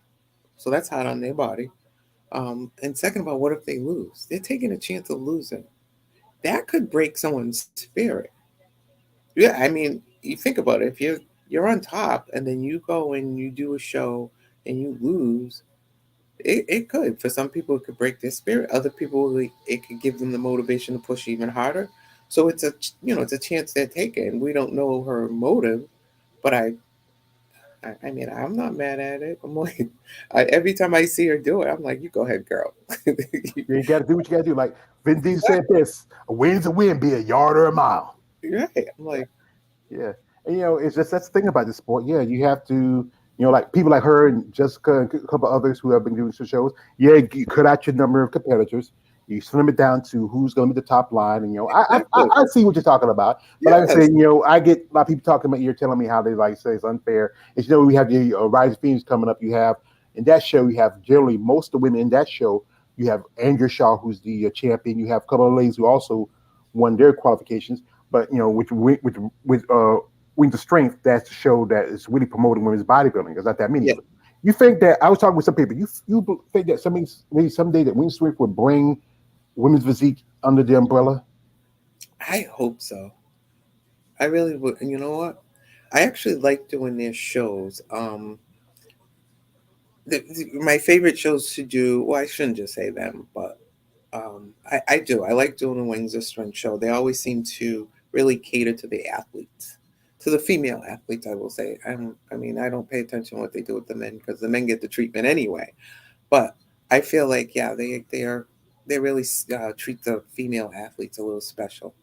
So that's hard on their body. And second of all, what if they lose? They're taking a chance of losing. That could break someone's spirit. Yeah, I mean, you think about it. If you're on top and then you go and you do a show and you lose, it could. For some people, it could break their spirit. Other people, it could give them the motivation to push even harder. So it's a chance they're taking. We don't know her motive, but I mean, I'm not mad at it. I'm like, every time I see her do it, I'm like, you go ahead, girl. You got to do what you got to do. Like Vin Diesel said this: a win's a win, be a yard or a mile. Right. I'm like, Yeah, and it's just that's the thing about this sport. Yeah, you have to, like people like her and Jessica and a couple others who have been doing some shows. Yeah, you cut out your number of competitors. You slim it down to who's going to be the top line, and exactly. I see what you're talking about. But like I said, Yes. I get a lot of people talking about you're telling me how they like say it's unfair. It's we have the Rise of Phoenix coming up. You have in that show you have generally most of the women in that show. You have Andrea Shaw, who's the champion. You have a couple of ladies who also won their qualifications. But with Wings of Strength, that's the show that is really promoting women's bodybuilding. There's not that many Yeah. of it. You think that I was talking with some people. You think that maybe someday that Wings of Strength would bring women's physique under the umbrella? I hope so. I really would. And you know what? I actually like doing their shows. My favorite shows to do. Well, I shouldn't just say them, but I do. I like doing the Wings of Strength show. They always seem to really cater to the athletes, to the female athletes. I will say. I mean, I don't pay attention to what they do with the men because the men get the treatment anyway. But I feel like yeah, they really treat the female athletes a little special.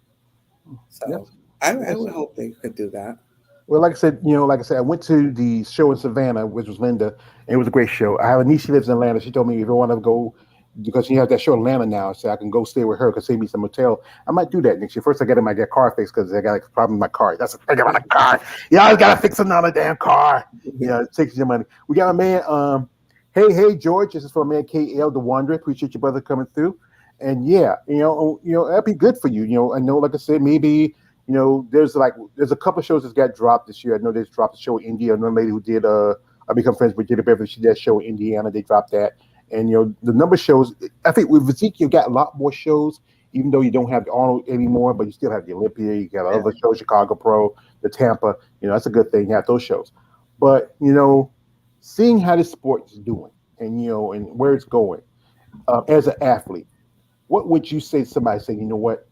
So Yes. I Yes. would hope they could do that. Well, like I said, I went to the show in Savannah, which was Linda, and it was a great show. I have a niece, she lives in Atlanta. She told me if you want to go, because she has that show in Atlanta now, so I can go stay with her, because save me some hotel. I might do that next year. First, I got to get car fixed because I got like, a problem with my car. That's the thing about a car. You always got to fix another damn car. It takes your money. We got a man. Hey, George. This is from man KL the Wanderer. Appreciate your brother coming through. And yeah, that'd be good for you. I know, like I said, maybe there's a couple of shows that got dropped this year. I know they dropped a show in India. Another lady who did I become friends with Jada Beverly. She did a show in Indiana. They dropped that, and the number of shows. I think with Physique, you got a lot more shows, even though you don't have the Arnold anymore, but you still have the Olympia. You got Yeah. other shows, Chicago Pro, the Tampa. That's a good thing. You have those shows, but seeing how this sport is doing, and where it's going, as an athlete, what would you say to somebody saying, you know what?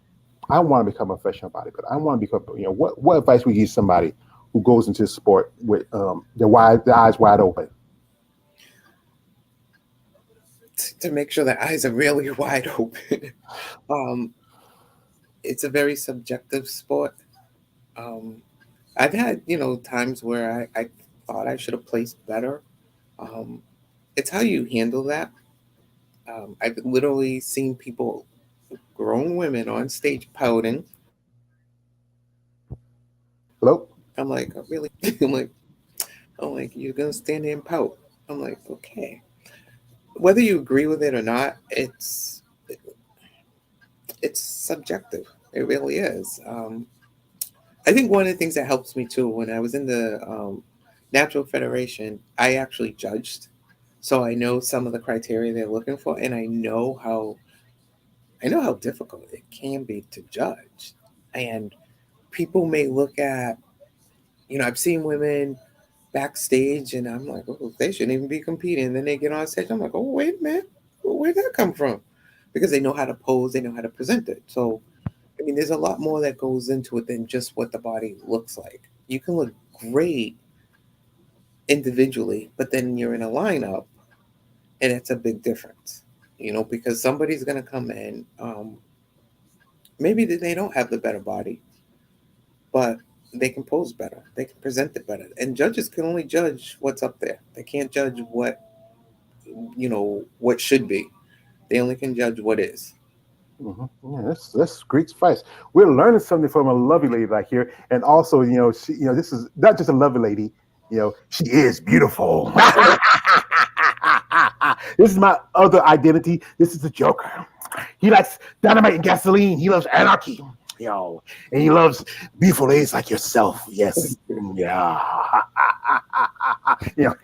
I want to become a professional bodybuilder. I want to become, what advice would you give somebody who goes into the sport with their eyes wide open? To make sure their eyes are really wide open. um, it's a very subjective sport. Um, I've had, times where I thought I should have placed better. Um, it's how you handle that. I've literally seen people, grown women on stage pouting. Hello. I'm like, "Oh, really?" I'm like, you're gonna stand there and pout. I'm like, okay. Whether you agree with it or not, it's subjective. It really is. I think one of the things that helps me too, when I was in the Natural Federation, I actually judged, so I know some of the criteria they're looking for, and I know how difficult it can be to judge. And people may look at, I've seen women backstage, and I'm like, oh, they shouldn't even be competing. And then they get on stage, I'm like, oh, wait a minute, where'd that come from? Because they know how to pose, they know how to present it. So, I mean, there's a lot more that goes into it than just what the body looks like. You can look great individually, but then you're in a lineup, and it's a big difference. Because somebody's gonna come in. Maybe they don't have the better body, but they can pose better. They can present it better. And judges can only judge what's up there. They can't judge what should be. They only can judge what is. Yeah, that's great advice. We're learning something from a lovely lady right here, and also, this is not just a lovely lady. She is beautiful. This is my other identity. This is the Joker. He likes dynamite and gasoline. He loves anarchy. And he loves beautiful ladies like yourself. Yes. Yeah. you know,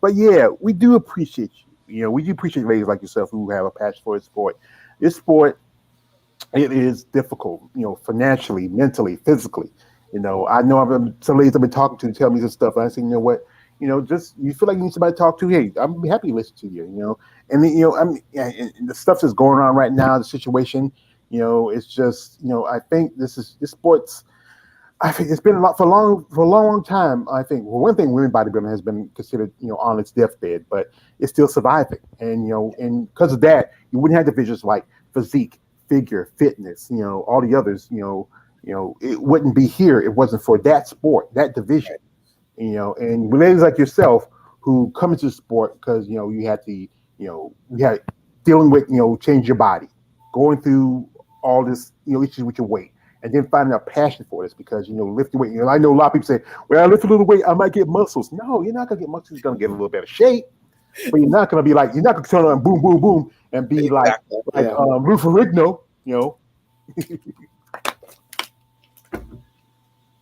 but yeah, we do appreciate you. We do appreciate ladies like yourself who have a passion for this sport. This sport, it is difficult, financially, mentally, physically. I know some ladies I've been talking to tell me this stuff, and I say, you know what, just you feel like you need somebody to talk to. Hey, I'm be happy to listen to you. And then, I mean, and the stuff that's going on right now, the situation, it's just, I think this sports. I think it's been a lot for a long time. I think well, one thing, women bodybuilding has been considered, on its deathbed, but it's still surviving. And and because of that, you wouldn't have divisions like physique, figure, fitness, all the others. It wouldn't be here. It wasn't for that sport, that division. And ladies like yourself who come into the sport because you had dealing with change your body, going through all this issues with your weight, and then finding a passion for this because lifting weight. I know a lot of people say, "Well, I lift a little weight, I might get muscles." No, you're not gonna get muscles. You're gonna get a little bit of shape, but you're not gonna be like you're not gonna turn on boom, boom, boom, and be Exactly. like Yeah. Rufferigno.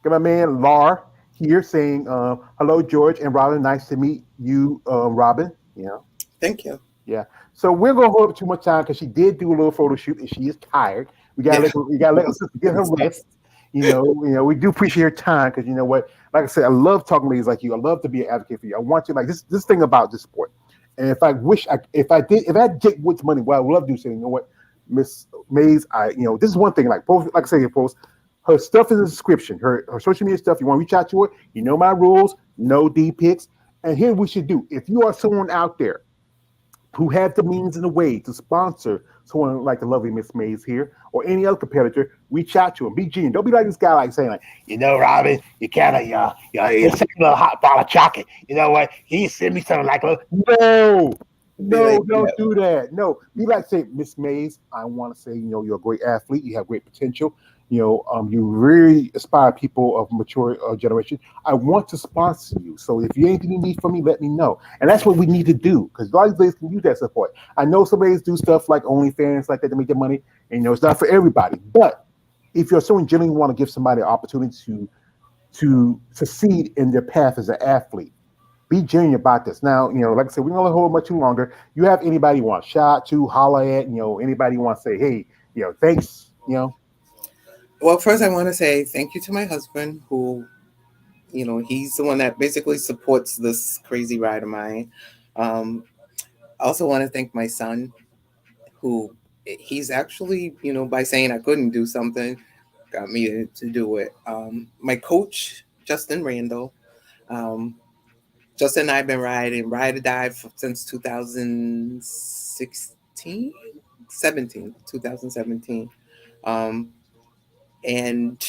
Got my man Lar here saying, "Hello, George and Robyn. Nice to meet you, Robyn." Thank you. Yeah. So we're gonna hold up too much time because she did do a little photo shoot and she is tired. Yeah. We gotta let her sister get her rest. We do appreciate her time because you know what? Like I said, I love talking to ladies like you. I love to be an advocate for you. I want you like this thing about this sport. And if I had Jake Woods money, what I would love to do say, you know what, Miss Mays, this is one thing. Like I say, post her stuff in the description. Her social media stuff. You want to reach out to her? You know my rules. No D pics. And here we should do. If you are someone out there who have the means and the way to sponsor someone like the lovely Miss Mays here or any other competitor, reach out to him. Be genuine. Don't be like this guy, like saying, like, Robyn, you kind of, you send me a hot bottle of chocolate. You know what? Can you send me something like a no? Be No, like, don't do that. No, be like say, Miss Mays. I want to say, you're a great athlete. You have great potential. You really inspire people of mature generation. I want to sponsor you. So if you anything you need from me, let me know. And that's what we need to do because a lot of ladies can use that support. I know some ladies do stuff like OnlyFans like that to make their money, and it's not for everybody. But if you're someone genuinely want to give somebody an opportunity to succeed in their path as an athlete, be genuine about this. Now, like I said, we don't hold much too longer. You have anybody you want to shout to, holler at, anybody you want to say, hey, thanks. well, first I want to say thank you to my husband, who, he's the one that basically supports this crazy ride of mine. Um, I also want to thank my son, who he's actually, by saying I couldn't do something, got me to do it. My coach, Justin Randall. Um, Justin and I have been ride or die since 2016, 17, 2017. And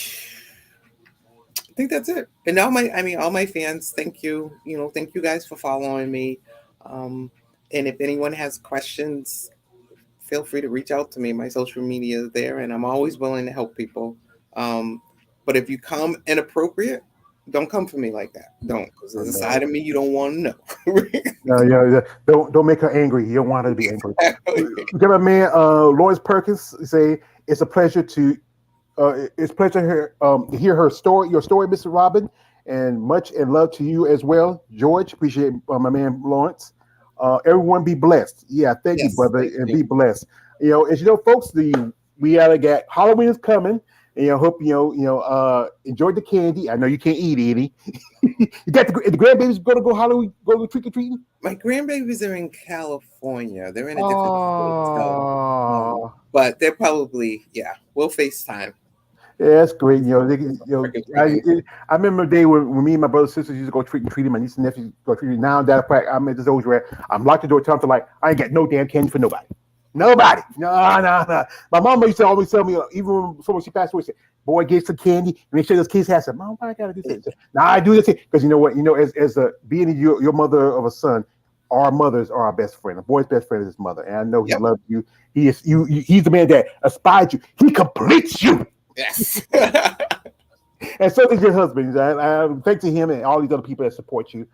I think that's it. And all my fans, thank you. Thank you guys for following me. Um, and if anyone has questions, feel free to reach out to me. My social media is there, and I'm always willing to help people. Um, but if you come inappropriate, don't come for me like that. Don't, because there's a No. side of me you don't want to know. Yeah. Don't make her angry. You don't want her to be angry. Get my man, Lawrence Perkins, say it's a pleasure to hear her story, your story, Mr. Robyn, and much and love to you as well, George. Appreciate my man Lawrence. Everyone be blessed. Yeah, thank you, Yes, brother, thank and you. be blessed. As you know, folks, we gotta get Halloween is coming, and hope enjoy the candy. I know you can't eat any. You got the grandbabies gonna go trick or treating. My grandbabies are in California. They're in a different state, so Oh, but they're probably We'll FaceTime. yeah, that's great. I remember a day when me and my brothers and sisters used to go trick and treating. My niece and nephews go trick and treating. Now that I'm at this age where I'm locked the door, telling them like I ain't got no damn candy for nobody. Nobody. No, no, no. My mama used to always tell me, even before she passed away, she said, "Boy, get some candy and make sure those kids have some." Mom, why I gotta do this? Now I do this because you know what? As a being your mother of a son, our mothers are our best friend. A boy's best friend is his mother, and I know he Yep. loves you. He is he's the man that aspires you. He completes you. Yes. And so does your husband. Thanks to him and all these other people that support you.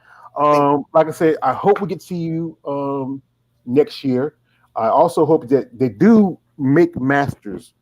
Like I said, I hope we get to see you next year. I also hope that they do make Masters,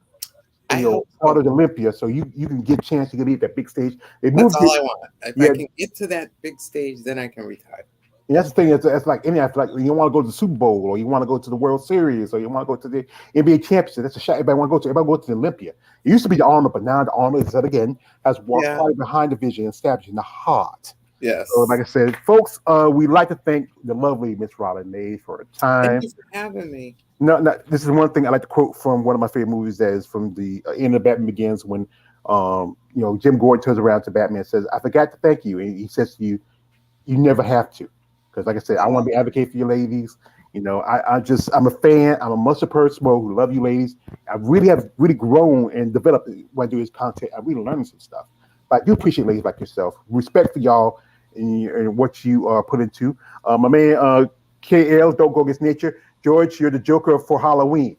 I hope part so. of Olympia, so you can get a chance to get at that big stage. They That's moved all it. I want. If I Yeah, can get to that big stage, then I can retire. and that's the thing. It's like any athletic. Like you want to go to the Super Bowl, or you want to go to the World Series, or you want to go to the NBA championship. That's a shot everybody want to go to. Everybody go to the Olympia. It used to be the honor, but now the honor is that again has walked Yeah. right behind the vision, established in the heart. Yes. So, like I said, folks, we'd like to thank the lovely Miss Robyn Mays for her Thank time. you for having me. No, this is one thing I like to quote from one of my favorite movies. That is from the end of Batman Begins, when Jim Gordon turns around to Batman and says, "I forgot to thank you," and he says to you, "You never have to," because, like I said, I want to be advocate for you ladies. I'm a fan. I'm a mustard person who love you ladies. I really have really grown and developed when I do this content. I really learned some stuff. But I do appreciate ladies like yourself. Respect for y'all and what you are put into. My man KL, don't go against nature. George, you're the Joker for Halloween.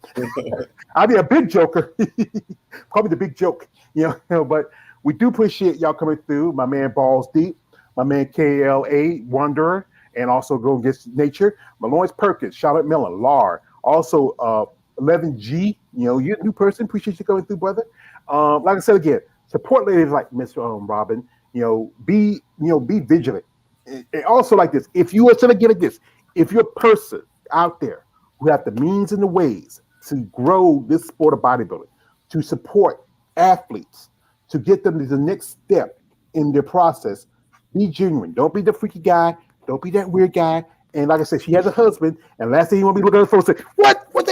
I'll be a big Joker, probably the big joke, But we do appreciate y'all coming through. My man Balls Deep, my man KLA Wanderer, and also Go Against Nature. My Lawrence Perkins, Charlotte Miller, Lar, also 11G. You're a new person. Appreciate you coming through, brother. Like I said again, support ladies like Miss Robyn. Be vigilant. And also like this, if you are to get at this, if you're a person out there who have the means and the ways to grow this sport of bodybuilding, to support athletes, to get them to the next step in their process, be genuine. Don't be the freaky guy. Don't be that weird guy. And like I said, she has a husband, and last thing you want to be looking at her phone and say, "What? What?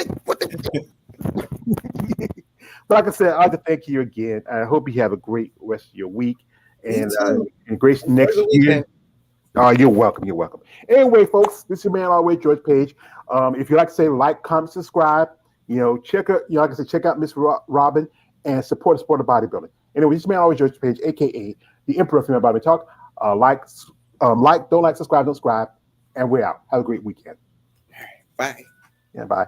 But like I said, I'd like to thank you again. I hope you have a great rest of your week Me and too. great Enjoy next the year. weekend. You're welcome. You're welcome. Anyway, folks, this is your man always, George Page. If you like to say like, comment, subscribe, check out, like I said, check out Miss Robyn and support the sport of bodybuilding. Anyway, this is your man always, George Page, aka the Emperor of Female Body Talk. Don't like, subscribe, don't subscribe, and we're out. Have a great weekend. Bye. Yeah, bye.